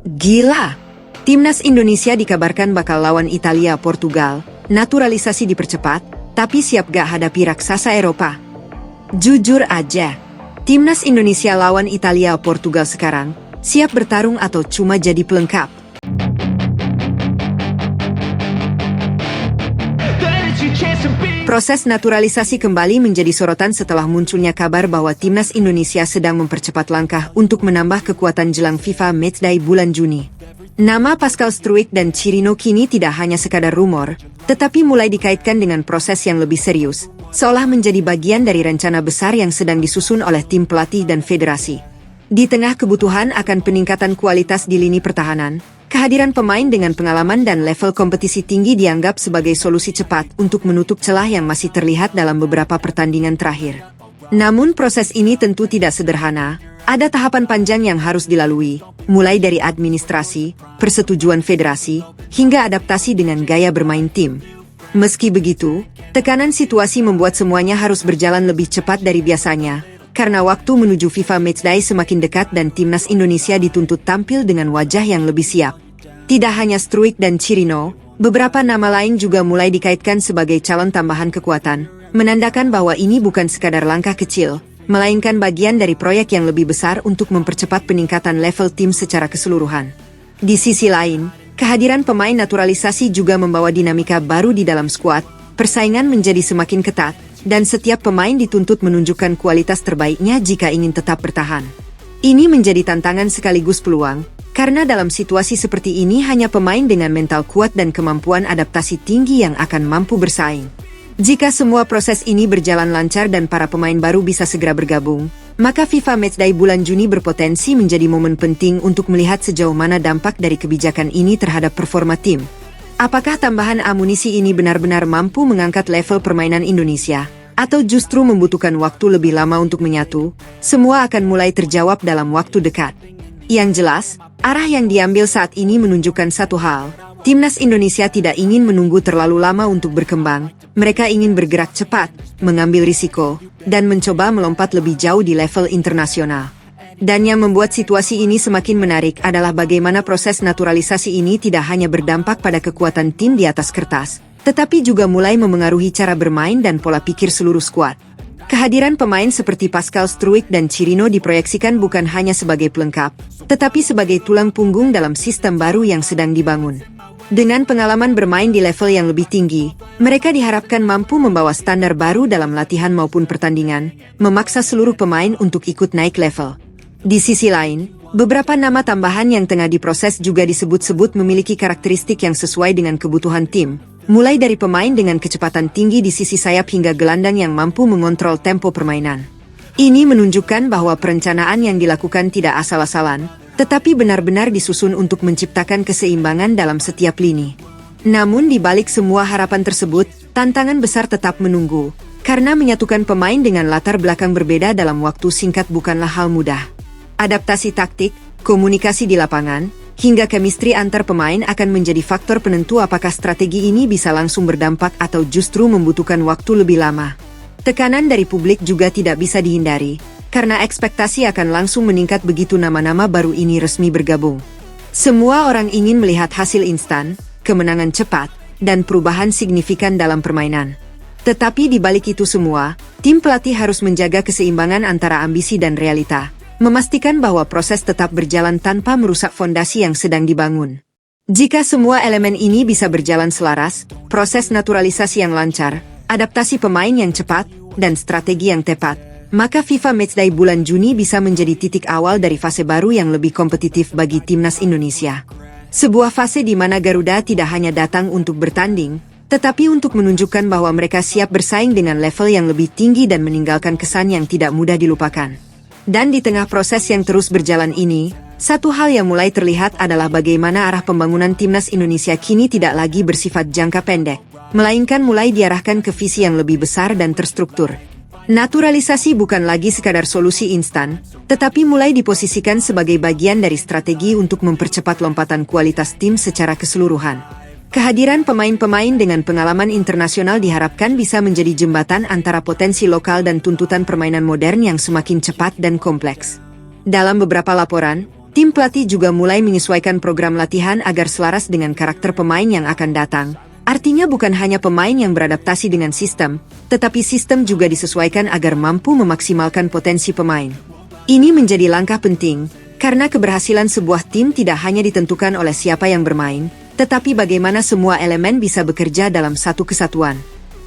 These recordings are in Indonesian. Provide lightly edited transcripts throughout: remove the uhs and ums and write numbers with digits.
Gila! Timnas Indonesia dikabarkan bakal lawan Italia Portugal, naturalisasi dipercepat, tapi siap gak hadapi raksasa Eropa? Jujur aja, Timnas Indonesia lawan Italia Portugal sekarang, siap bertarung atau cuma jadi pelengkap? Proses naturalisasi kembali menjadi sorotan setelah munculnya kabar bahwa Timnas Indonesia sedang mempercepat langkah untuk menambah kekuatan jelang FIFA Matchday bulan Juni. Nama Pascal Struijk dan Chirino kini tidak hanya sekadar rumor, tetapi mulai dikaitkan dengan proses yang lebih serius, seolah menjadi bagian dari rencana besar yang sedang disusun oleh tim pelatih dan federasi. Di tengah kebutuhan akan peningkatan kualitas di lini pertahanan, kehadiran pemain dengan pengalaman dan level kompetisi tinggi dianggap sebagai solusi cepat untuk menutup celah yang masih terlihat dalam beberapa pertandingan terakhir. Namun proses ini tentu tidak sederhana, ada tahapan panjang yang harus dilalui, mulai dari administrasi, persetujuan federasi, hingga adaptasi dengan gaya bermain tim. Meski begitu, tekanan situasi membuat semuanya harus berjalan lebih cepat dari biasanya, karena waktu menuju FIFA Matchday semakin dekat dan Timnas Indonesia dituntut tampil dengan wajah yang lebih siap. Tidak hanya Struijk dan Chirino, beberapa nama lain juga mulai dikaitkan sebagai calon tambahan kekuatan, menandakan bahwa ini bukan sekadar langkah kecil, melainkan bagian dari proyek yang lebih besar untuk mempercepat peningkatan level tim secara keseluruhan. Di sisi lain, kehadiran pemain naturalisasi juga membawa dinamika baru di dalam skuad, persaingan menjadi semakin ketat, dan setiap pemain dituntut menunjukkan kualitas terbaiknya jika ingin tetap bertahan. Ini menjadi tantangan sekaligus peluang, karena dalam situasi seperti ini hanya pemain dengan mental kuat dan kemampuan adaptasi tinggi yang akan mampu bersaing. Jika semua proses ini berjalan lancar dan para pemain baru bisa segera bergabung, maka FIFA Matchday bulan Juni berpotensi menjadi momen penting untuk melihat sejauh mana dampak dari kebijakan ini terhadap performa tim. Apakah tambahan amunisi ini benar-benar mampu mengangkat level permainan Indonesia, atau justru membutuhkan waktu lebih lama untuk menyatu? Semua akan mulai terjawab dalam waktu dekat. Yang jelas, arah yang diambil saat ini menunjukkan satu hal, Timnas Indonesia tidak ingin menunggu terlalu lama untuk berkembang, mereka ingin bergerak cepat, mengambil risiko, dan mencoba melompat lebih jauh di level internasional. Dan yang membuat situasi ini semakin menarik adalah bagaimana proses naturalisasi ini tidak hanya berdampak pada kekuatan tim di atas kertas, tetapi juga mulai memengaruhi cara bermain dan pola pikir seluruh skuad. Kehadiran pemain seperti Pascal Struijk dan Chirino diproyeksikan bukan hanya sebagai pelengkap, tetapi sebagai tulang punggung dalam sistem baru yang sedang dibangun. Dengan pengalaman bermain di level yang lebih tinggi, mereka diharapkan mampu membawa standar baru dalam latihan maupun pertandingan, memaksa seluruh pemain untuk ikut naik level. Di sisi lain, beberapa nama tambahan yang tengah diproses juga disebut-sebut memiliki karakteristik yang sesuai dengan kebutuhan tim, mulai dari pemain dengan kecepatan tinggi di sisi sayap hingga gelandang yang mampu mengontrol tempo permainan. Ini menunjukkan bahwa perencanaan yang dilakukan tidak asal-asalan, tetapi benar-benar disusun untuk menciptakan keseimbangan dalam setiap lini. Namun di balik semua harapan tersebut, tantangan besar tetap menunggu, karena menyatukan pemain dengan latar belakang berbeda dalam waktu singkat bukanlah hal mudah. Adaptasi taktik, komunikasi di lapangan, hingga chemistry antar pemain akan menjadi faktor penentu apakah strategi ini bisa langsung berdampak atau justru membutuhkan waktu lebih lama. Tekanan dari publik juga tidak bisa dihindari, karena ekspektasi akan langsung meningkat begitu nama-nama baru ini resmi bergabung. Semua orang ingin melihat hasil instan, kemenangan cepat, dan perubahan signifikan dalam permainan. Tetapi di balik itu semua, tim pelatih harus menjaga keseimbangan antara ambisi dan realita, memastikan bahwa proses tetap berjalan tanpa merusak fondasi yang sedang dibangun. Jika semua elemen ini bisa berjalan selaras, proses naturalisasi yang lancar, adaptasi pemain yang cepat, dan strategi yang tepat, maka FIFA Matchday bulan Juni bisa menjadi titik awal dari fase baru yang lebih kompetitif bagi Timnas Indonesia. Sebuah fase di mana Garuda tidak hanya datang untuk bertanding, tetapi untuk menunjukkan bahwa mereka siap bersaing dengan level yang lebih tinggi dan meninggalkan kesan yang tidak mudah dilupakan. Dan di tengah proses yang terus berjalan ini, satu hal yang mulai terlihat adalah bagaimana arah pembangunan Timnas Indonesia kini tidak lagi bersifat jangka pendek, melainkan mulai diarahkan ke visi yang lebih besar dan terstruktur. Naturalisasi bukan lagi sekadar solusi instan, tetapi mulai diposisikan sebagai bagian dari strategi untuk mempercepat lompatan kualitas tim secara keseluruhan. Kehadiran pemain-pemain dengan pengalaman internasional diharapkan bisa menjadi jembatan antara potensi lokal dan tuntutan permainan modern yang semakin cepat dan kompleks. Dalam beberapa laporan, Tim pelatih juga mulai menyesuaikan program latihan agar selaras dengan karakter pemain yang akan datang. Artinya bukan hanya pemain yang beradaptasi dengan sistem, tetapi sistem juga disesuaikan agar mampu memaksimalkan potensi pemain. Ini menjadi langkah penting, karena keberhasilan sebuah tim tidak hanya ditentukan oleh siapa yang bermain, tetapi bagaimana semua elemen bisa bekerja dalam satu kesatuan.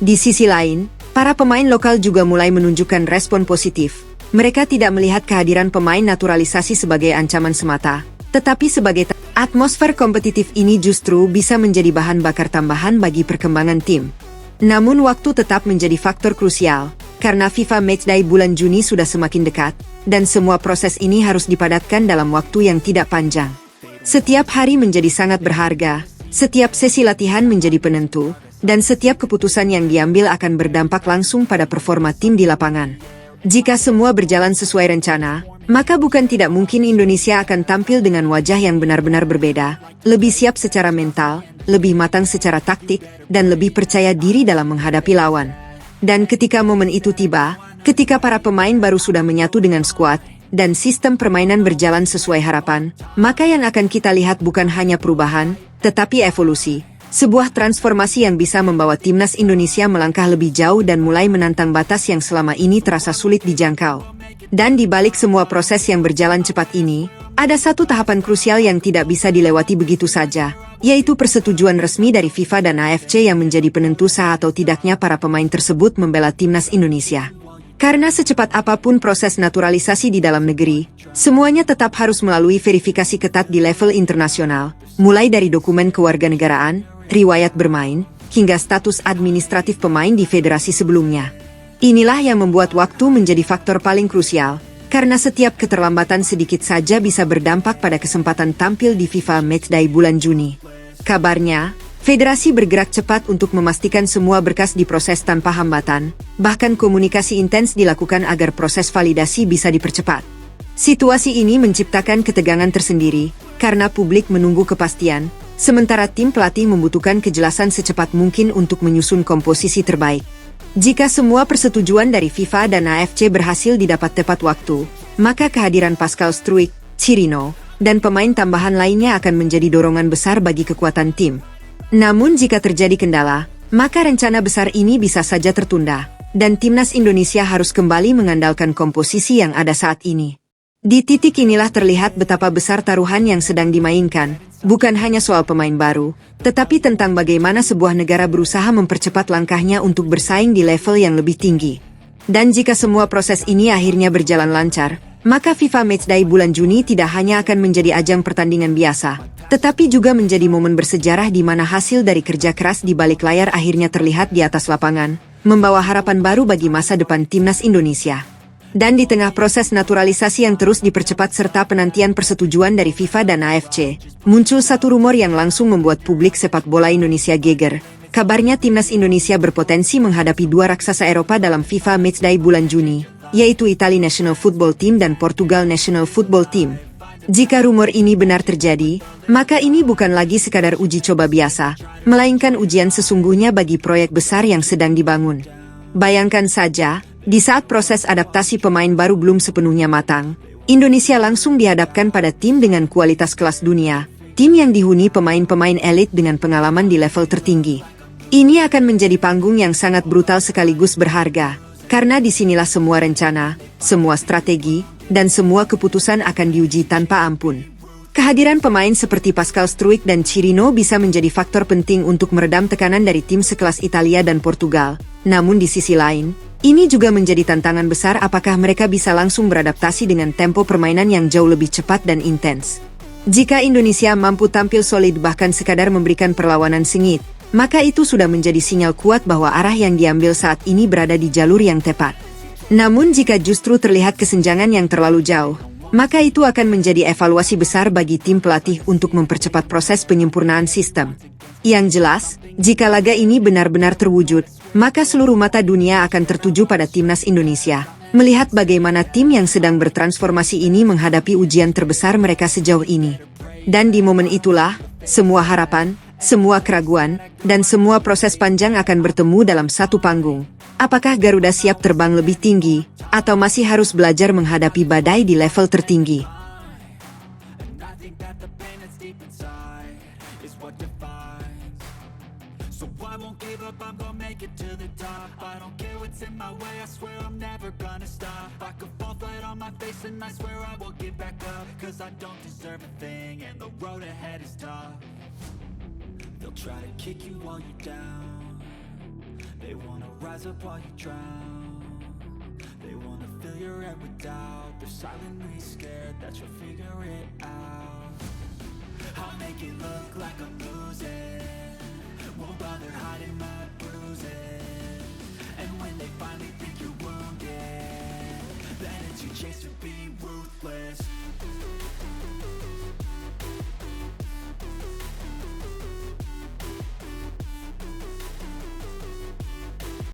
Di sisi lain, para pemain lokal juga mulai menunjukkan respon positif. Mereka tidak melihat kehadiran pemain naturalisasi sebagai ancaman semata, tetapi sebagai atmosfer kompetitif ini justru bisa menjadi bahan bakar tambahan bagi perkembangan tim. Namun waktu tetap menjadi faktor krusial, karena FIFA Matchday bulan Juni sudah semakin dekat, dan semua proses ini harus dipadatkan dalam waktu yang tidak panjang. Setiap hari menjadi sangat berharga, setiap sesi latihan menjadi penentu, dan setiap keputusan yang diambil akan berdampak langsung pada performa tim di lapangan. Jika semua berjalan sesuai rencana, maka bukan tidak mungkin Indonesia akan tampil dengan wajah yang benar-benar berbeda, lebih siap secara mental, lebih matang secara taktik, dan lebih percaya diri dalam menghadapi lawan. Dan ketika momen itu tiba, ketika para pemain baru sudah menyatu dengan skuad, dan sistem permainan berjalan sesuai harapan, maka yang akan kita lihat bukan hanya perubahan, tetapi evolusi. Sebuah transformasi yang bisa membawa timnas Indonesia melangkah lebih jauh dan mulai menantang batas yang selama ini terasa sulit dijangkau. Dan di balik semua proses yang berjalan cepat ini, ada satu tahapan krusial yang tidak bisa dilewati begitu saja, yaitu persetujuan resmi dari FIFA dan AFC yang menjadi penentu sah atau tidaknya para pemain tersebut membela timnas Indonesia. Karena secepat apapun proses naturalisasi di dalam negeri, semuanya tetap harus melalui verifikasi ketat di level internasional, mulai dari dokumen kewarganegaraan, riwayat bermain, hingga status administratif pemain di federasi sebelumnya. Inilah yang membuat waktu menjadi faktor paling krusial, karena setiap keterlambatan sedikit saja bisa berdampak pada kesempatan tampil di FIFA Matchday bulan Juni. Kabarnya, federasi bergerak cepat untuk memastikan semua berkas diproses tanpa hambatan, bahkan komunikasi intens dilakukan agar proses validasi bisa dipercepat. Situasi ini menciptakan ketegangan tersendiri, karena publik menunggu kepastian, sementara tim pelatih membutuhkan kejelasan secepat mungkin untuk menyusun komposisi terbaik. Jika semua persetujuan dari FIFA dan AFC berhasil didapat tepat waktu, maka kehadiran Pascal Struijk, Chirino, dan pemain tambahan lainnya akan menjadi dorongan besar bagi kekuatan tim. Namun jika terjadi kendala, maka rencana besar ini bisa saja tertunda, dan timnas Indonesia harus kembali mengandalkan komposisi yang ada saat ini. Di titik inilah terlihat betapa besar taruhan yang sedang dimainkan, bukan hanya soal pemain baru, tetapi tentang bagaimana sebuah negara berusaha mempercepat langkahnya untuk bersaing di level yang lebih tinggi. Dan jika semua proses ini akhirnya berjalan lancar, maka FIFA Matchday bulan Juni tidak hanya akan menjadi ajang pertandingan biasa, tetapi juga menjadi momen bersejarah di mana hasil dari kerja keras di balik layar akhirnya terlihat di atas lapangan, membawa harapan baru bagi masa depan timnas Indonesia. Dan di tengah proses naturalisasi yang terus dipercepat serta penantian persetujuan dari FIFA dan AFC, muncul satu rumor yang langsung membuat publik sepak bola Indonesia geger. Kabarnya timnas Indonesia berpotensi menghadapi dua raksasa Eropa dalam FIFA Matchday bulan Juni, yaitu Italia National Football Team dan Portugal National Football Team. Jika rumor ini benar terjadi, maka ini bukan lagi sekadar uji coba biasa, melainkan ujian sesungguhnya bagi proyek besar yang sedang dibangun. Bayangkan saja, di saat proses adaptasi pemain baru belum sepenuhnya matang, Indonesia langsung dihadapkan pada tim dengan kualitas kelas dunia, tim yang dihuni pemain-pemain elit dengan pengalaman di level tertinggi. Ini akan menjadi panggung yang sangat brutal sekaligus berharga, karena disinilah semua rencana, semua strategi, dan semua keputusan akan diuji tanpa ampun. Kehadiran pemain seperti Pascal Struijk dan Chirino bisa menjadi faktor penting untuk meredam tekanan dari tim sekelas Italia dan Portugal. Namun di sisi lain, ini juga menjadi tantangan besar apakah mereka bisa langsung beradaptasi dengan tempo permainan yang jauh lebih cepat dan intens. Jika Indonesia mampu tampil solid bahkan sekadar memberikan perlawanan sengit, maka itu sudah menjadi sinyal kuat bahwa arah yang diambil saat ini berada di jalur yang tepat. Namun jika justru terlihat kesenjangan yang terlalu jauh, maka itu akan menjadi evaluasi besar bagi tim pelatih untuk mempercepat proses penyempurnaan sistem. Yang jelas, jika laga ini benar-benar terwujud, maka seluruh mata dunia akan tertuju pada timnas Indonesia, melihat bagaimana tim yang sedang bertransformasi ini menghadapi ujian terbesar mereka sejauh ini. Dan di momen itulah, semua harapan, semua keraguan, dan semua proses panjang akan bertemu dalam satu panggung. Apakah Garuda siap terbang lebih tinggi, atau masih harus belajar menghadapi badai di level tertinggi? deep inside is what defines. So I won't give up, I'm gonna make it to the top. I don't care what's in my way, I swear I'm never gonna stop. I could fall flat on my face and I swear I will get back up. Cause I don't deserve a thing and the road ahead is tough. They'll try to kick you while you're down. They wanna rise up while you drown. They wanna fill your head with doubt. They're silently scared that you'll figure it out. I'll make it look like I'm losing, won't bother hiding my bruises. And when they finally think you're wounded, then it's your chance to be ruthless.